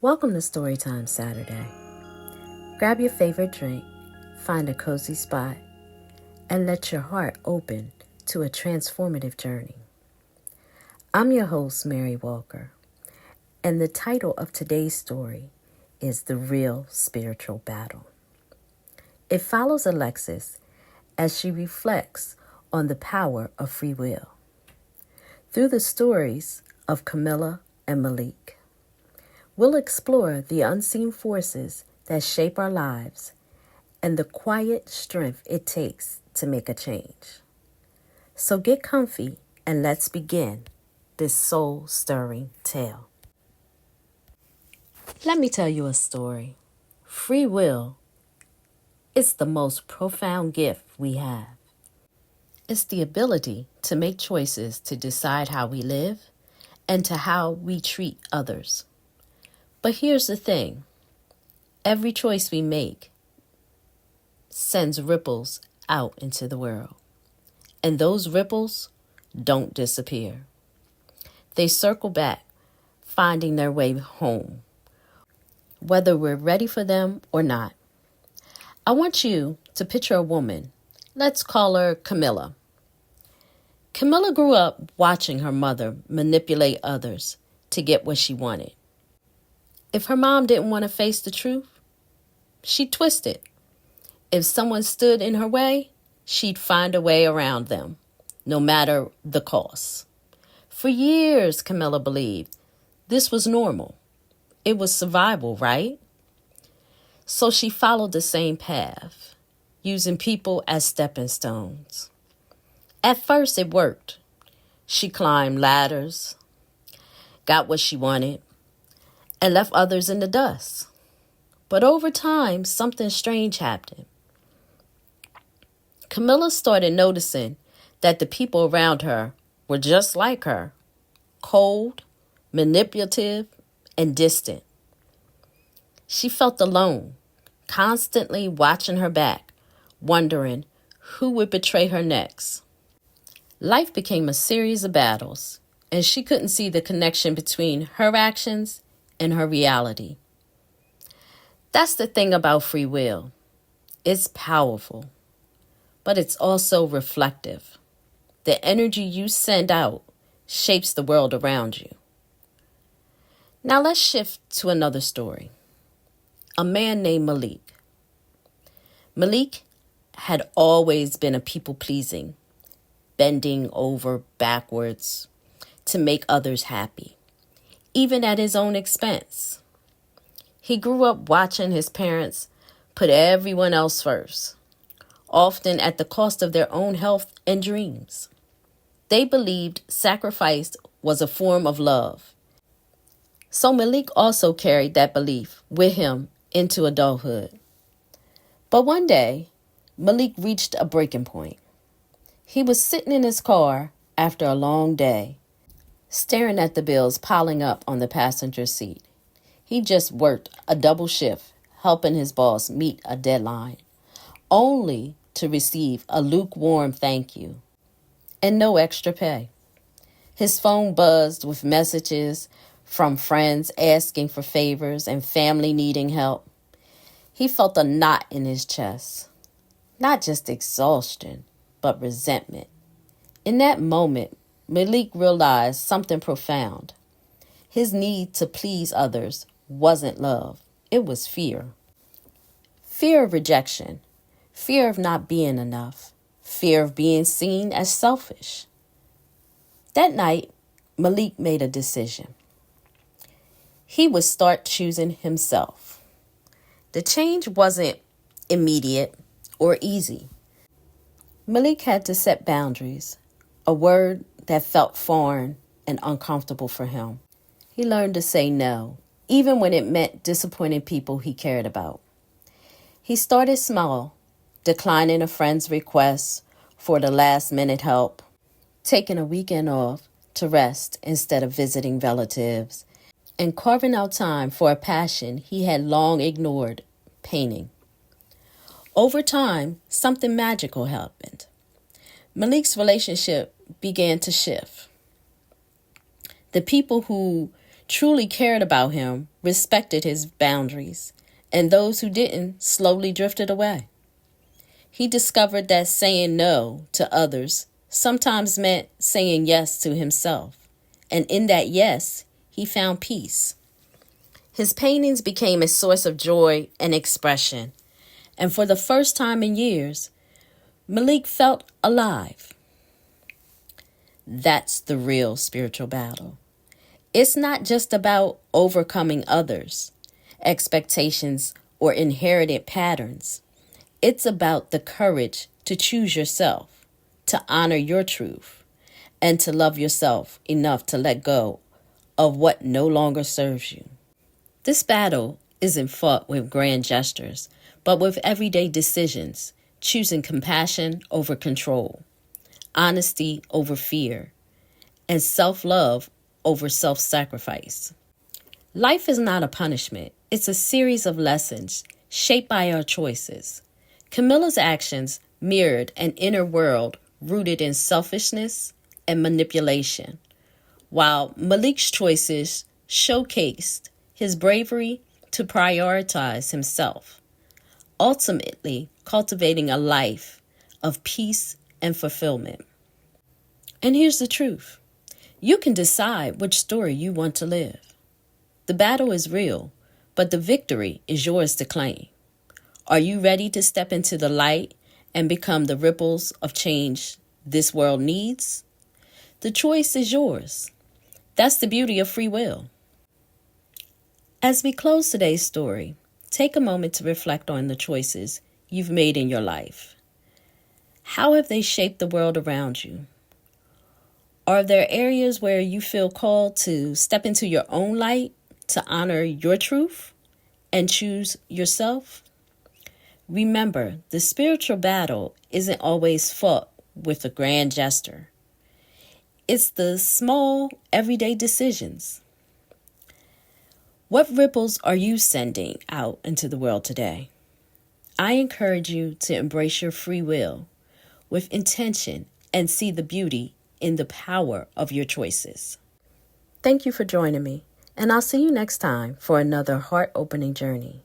Welcome to Storytime Saturday. Grab your favorite drink, find a cozy spot, and let your heart open to a transformative journey. I'm your host, Mary Walker, and the title of today's story is The Real Spiritual Battle. It follows Alexis as she reflects on the power of free will. Through the stories of Camille and Malik, we'll explore the unseen forces that shape our lives and the quiet strength it takes to make a change. So get comfy and let's begin this soul-stirring tale. Let me tell you a story. Free will is the most profound gift we have. It's the ability to make choices to decide how we live and to how we treat others. But here's the thing. Every choice we make sends ripples out into the world. And those ripples don't disappear. They circle back, finding their way home, whether we're ready for them or not. I want you to picture a woman. Let's call her Camilla. Camilla grew up watching her mother manipulate others to get what she wanted. If her mom didn't want to face the truth, she'd twist it. If someone stood in her way, she'd find a way around them, no matter the cost. For years, Camilla believed this was normal. It was survival, right? So she followed the same path, using people as stepping stones. At first, it worked. She climbed ladders, got what she wanted, and left others in the dust. But over time, something strange happened. Camilla started noticing that the people around her were just like her, cold, manipulative, and distant. She felt alone, constantly watching her back, wondering who would betray her next. Life became a series of battles, and she couldn't see the connection between her actions and her reality. That's the thing about free will. It's powerful, but it's also reflective. The energy you send out shapes the world around you. Now let's shift to another story. A man named Malik. Malik had always been a people-pleasing, bending over backwards to make others happy, even at his own expense. He grew up watching his parents put everyone else first, often at the cost of their own health and dreams. They believed sacrifice was a form of love. So Malik also carried that belief with him into adulthood. But one day, Malik reached a breaking point. He was sitting in his car after a long day, staring at the bills piling up on the passenger seat. He just worked a double shift, helping his boss meet a deadline, only to receive a lukewarm thank you and no extra pay. His phone buzzed with messages from friends asking for favors and family needing help. He felt a knot in his chest, not just exhaustion, but resentment. In that moment, Malik realized something profound. His need to please others wasn't love. It was fear. Fear of rejection. Fear of not being enough. Fear of being seen as selfish. That night, Malik made a decision. He would start choosing himself. The change wasn't immediate or easy. Malik had to set boundaries, a word that felt foreign and uncomfortable for him. He learned to say no, even when it meant disappointing people he cared about. He started small, declining a friend's request for the last-minute help, taking a weekend off to rest instead of visiting relatives, and carving out time for a passion he had long ignored, painting. Over time, something magical happened. Malik's relationship began to shift. The people who truly cared about him respected his boundaries, and those who didn't slowly drifted away. He discovered that saying no to others sometimes meant saying yes to himself, and in that yes, he found peace. His paintings became a source of joy and expression, and for the first time in years, Malik felt alive. That's the real spiritual battle. It's not just about overcoming others' expectations or inherited patterns. It's about the courage to choose yourself, to honor your truth, and to love yourself enough to let go of what no longer serves you. This battle isn't fought with grand gestures, but with everyday decisions, choosing compassion over control, honesty over fear, and self-love over self-sacrifice. Life is not a punishment. It's a series of lessons shaped by our choices. Camilla's actions mirrored an inner world rooted in selfishness and manipulation, while Malik's choices showcased his bravery to prioritize himself, ultimately cultivating a life of peace and fulfillment. And here's the truth. You can decide which story you want to live. The battle is real, but the victory is yours to claim. Are you ready to step into the light and become the ripples of change this world needs? The choice is yours. That's the beauty of free will. As we close today's story, take a moment to reflect on the choices you've made in your life. How have they shaped the world around you? Are there areas where you feel called to step into your own light, to honor your truth, and choose yourself? Remember, the spiritual battle isn't always fought with a grand gesture. It's the small, everyday decisions. What ripples are you sending out into the world today? I encourage you to embrace your free will with intention and see the beauty in the power of your choices. Thank you for joining me, and I'll see you next time for another heart-opening journey.